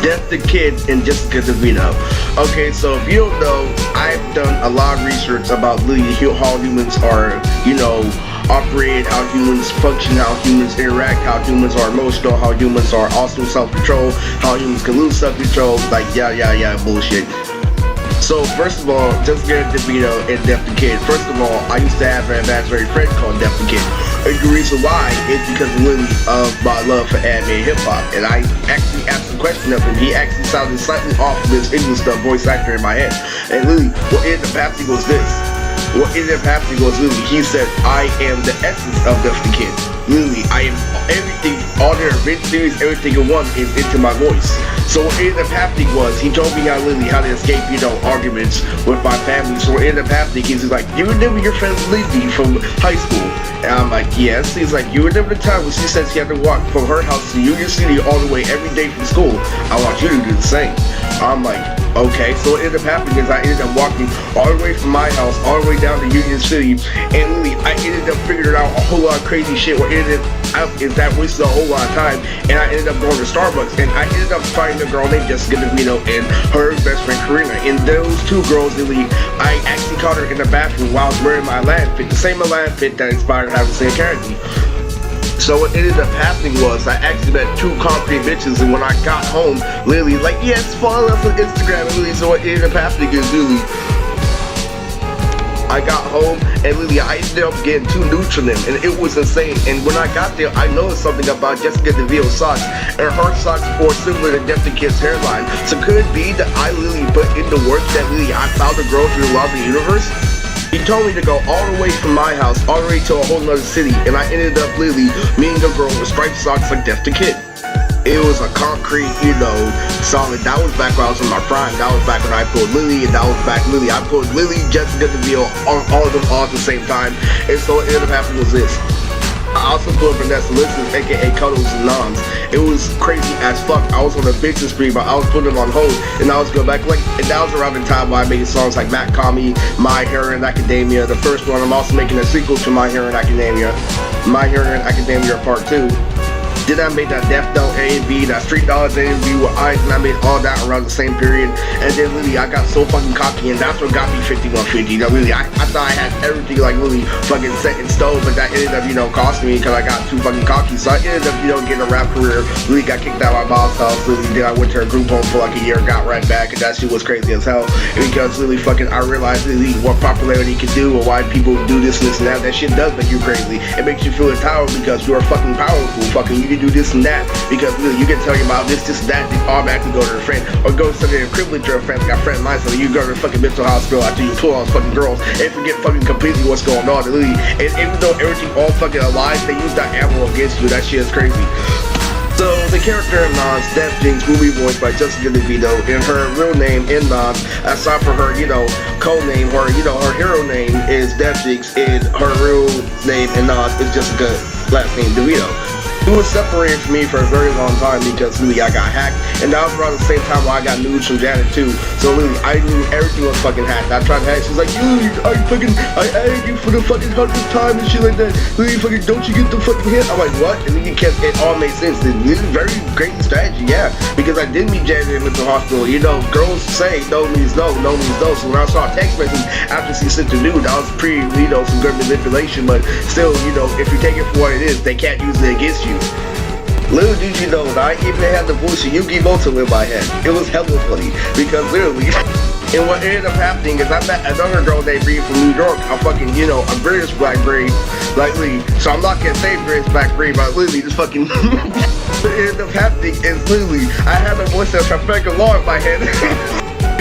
Death the Kid and Jessica Devito. Okay, so if you don't know, I've done a lot of research about literally how humans are, operate, how humans function, how humans interact, how humans are emotional, how humans are also self-control, how humans can lose self-control, like yeah, bullshit. So first of all, Jessica Devito and Death the Kid. First of all, I used to have an imaginary friend called Death the Kid. And the reason why is because literally of my love for anime hip hop. And I actually asked a question of him. He actually sounded slightly off of his English stuff voice actor in my head. And literally, what ended up happening was this. Literally, he said, I am the essence of Death the Kid. Literally, I am everything, all their event series, everything in one is into my voice. So what ended up happening was, he told me how to escape, arguments with my family. So what ended up happening is, he's like, you remember your friend Lindy from high school? And I'm like, yes. He's like, you remember the time when she said she had to walk from her house to Union City all the way every day from school? I want you to do the same. I'm like, okay. So what ended up happening is I ended up walking all the way from my house, all the way down to Union City, and literally I ended up figuring out a whole lot of crazy shit. What ended up is that wasted a whole lot of time, and I ended up going to Starbucks, and I ended up finding a girl named Jessica Devito and her best friend Karina. And those two girls, literally, I actually caught her in the bathroom while I was wearing my Aladdin fit, the same Aladdin fit that inspired having the same character. So what ended up happening was I actually met two concrete bitches, and when I got home, literally, like, yes, follow us on Instagram, and literally, so what ended up happening is literally, I got home, and literally, I ended up getting two nudes from them, and it was insane. And when I got there, I noticed something about Jessica Devito's socks, and her socks were similar to Death the Kid's hairline. So could it be that I literally put in the work that literally I found a girl through the law of the universe? He told me to go all the way from my house, all the way to a whole nother city, and I ended up literally meeting a girl with striped socks like Death the Kid. It was a concrete, solid. That was back when I was in my prime. That was back when I pulled Lily, and that was back Lily. I pulled Lily, Jessica Deville, all of them all at the same time. And so what ended up happening was this. I also pulled Vanessa Listen, aka Cuddles and Noms. It was crazy as fuck. I was on a bitches spree, but I was putting them on hold, and I was going back, and that was around the time where I made songs like Matt Kami, My Hero in Academia, the first one. I'm also making a sequel to My Hero in Academia, My Hero in Academia Part 2. Then I made that Death Note A&B, that Street Dollars A&B with Eyes, and I made all that around the same period. And then literally I got so fucking cocky, and that's what got me 5150. Really, I thought I had everything like really fucking set in stone, but that ended up, costing me because I got too fucking cocky. So I ended up, getting a rap career. Really got kicked out of my mom's house. Really, then I went to a group home for like a year, got right back, and that shit was crazy as hell. Because really fucking, I realized really what popularity can do, or why people do this and that. That shit does make you crazy. It makes you feel entitled because you are fucking powerful. Fucking, you can do this and that because really, you can tell your mom this and that, then automatically go to a friend, or go to the equivalent to a friend, like a friend of mine, so you go to the fucking mental hospital after you pull all those fucking girls and forget fucking completely what's going on. Really, and even though everything all fucking alive, they use that ammo against you. That shit is crazy. So the character in Nas, Death Jinx, will be voiced by Jessica Devito, and her real name in Nas, aside for her, code name, or her hero name is Death Jinx, and her real name in Nas is Jessica, last name Devito. He was separated from me for a very long time because really I got hacked, and that was around the same time where I got nudes from Janet too. So really, I knew everything was fucking hacked. I tried to hack. She's like, I added you for the fucking 100th time and shit like that. Really, fucking, don't you get the fucking hit? I'm like, what? And then it all made sense. This is very great strategy, yeah. Because I did meet Janet in the mental hospital. Girls say no means no, no means no. So when I saw a text message after she sent the nude, that was pretty, some good manipulation. But still, if you take it for what it is, they can't use it against you. Little did you know that I even had the voice of Yugi Moto in my head. It was hella funny because literally, and what ended up happening is I met another girl named Bree from New York. I'm fucking, a British black Bree, like Lee. So I'm not gonna say British black Bree, but literally just fucking. What ended up happening is literally I had the voice of Trafalgar Law in my head.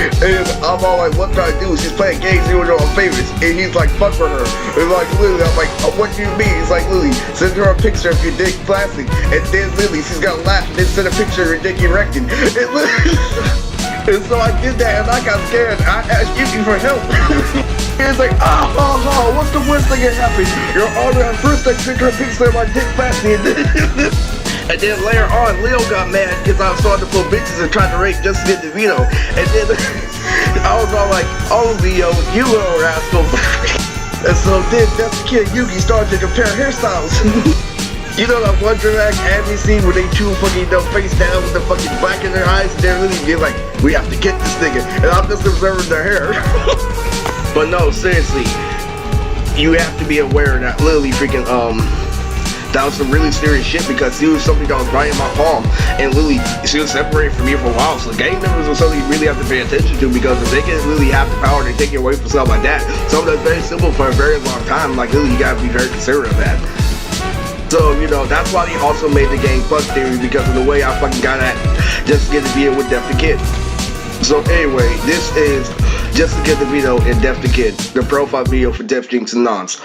And I'm all like, what do I do? She's playing games even though I'm famous. And he's like, fuck with her. And like, literally, I'm like, oh, what do you mean? He's like, Lily, send her a picture of your dick plastic. And then Lily, she's gonna laugh and then send a picture of her dick erected. And so I did that and I got scared. I asked Yuki for help. He's like, what's the worst thing that happened? Your honor, at first I sent her a picture of my dick plastic. And then later on, Leo got mad because I was starting to pull bitches and trying to rape Jessica Devito. And then I was all like, oh Leo, you little rascal. And so then Death the Kid Yugi started to compare hairstyles. You know that one dramatic anime scene where they two fucking face down with the fucking black in their eyes, and they're really being like, we have to get this nigga, and I'm just observing their hair. But no, seriously, you have to be aware that Lily freaking that was some really serious shit, because he was something that was right in my palm, and Lily, she was separated from me for a while. So gang members was something you really have to pay attention to, because if they can really have the power to take it away from something like that, something that's very simple for a very long time, like Lily, you gotta be very considerate of that. So, you know, that's why they also made the gang fuck theory, because of the way I fucking got at just to get the video with Def the Kid. So anyway, this is Just to Get the Devito and Def the Kid, the profile video for Def Jinx and Nons.